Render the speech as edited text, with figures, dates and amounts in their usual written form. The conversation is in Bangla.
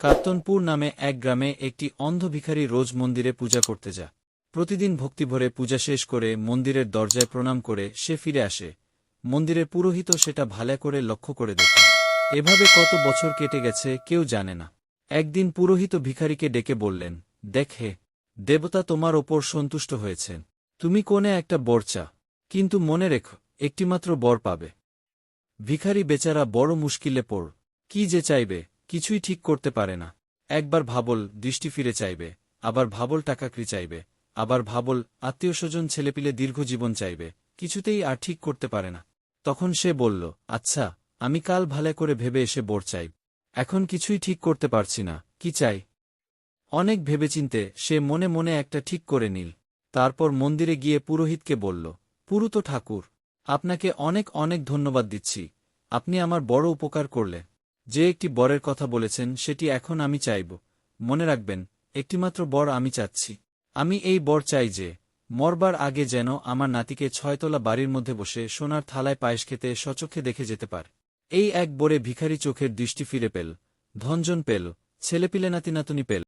কাত্তনপুর নামে এক গ্রামে একটি অন্ধ ভিখারি রোজ মন্দিরে পূজা করতে যায়। প্রতিদিন ভক্তিভরে পূজা শেষ করে মন্দিরের দরজায় প্রণাম করে সে ফিরে আসে। মন্দিরের পুরোহিতও সেটা ভালো করে লক্ষ্য করে দেখে। এভাবে কত বছর কেটে গেছে কেউ জানে না। একদিন পুরোহিত ভিখারিকে ডেকে বললেন, দেখ হে, দেবতা তোমার ওপর সন্তুষ্ট হয়েছেন। তুমি কোনে একটা বর চা, কিন্তু মনে রেখো একটিমাত্র বর পাবে। ভিখারি বেচারা বড় মুশকিলে পড়। কি যে চাইবে কিছুই ঠিক করতে পারে না। একবার ভাবল দৃষ্টি ফিরে চাইবে, আবার ভাবল টাকাকড়ি চাইবে, আবার ভাবল আত্মীয়স্বজন ছেলেপিলে দীর্ঘ জীবন চাইবে। কিছুতেই আর ঠিক করতে পারে না। তখন সে বলল, আচ্ছা, আমি কাল ভালো করে ভেবে এসে বর চাই। এখন কিছুই ঠিক করতে পারছি না, কি চাই। অনেক ভেবেচিন্তে সে মনে মনে একটা ঠিক করে নিল। তারপর মন্দিরে গিয়ে পুরোহিতকে বলল, পুরুত ঠাকুর, আপনাকে অনেক অনেক ধন্যবাদ দিচ্ছি। আপনি আমার বড় উপকার করলে। যে একটি বরের কথা বলেছেন সেটি এখন আমি চাইব। মনে রাখবেন, একটিমাত্র বর আমি চাচ্ছি। আমি এই বর চাই যে মরবার আগে যেন আমার নাতিকে 6 তলা বাড়ির মধ্যে বসে সোনার থালায় পায়েস খেতে সচক্ষে দেখে যেতে পারে। এই এক বরে ভিখারি চোখের দৃষ্টি ফিরে পেল, ধনজন পেল, ছেলেপিলে নাতিনাতুনি পেল।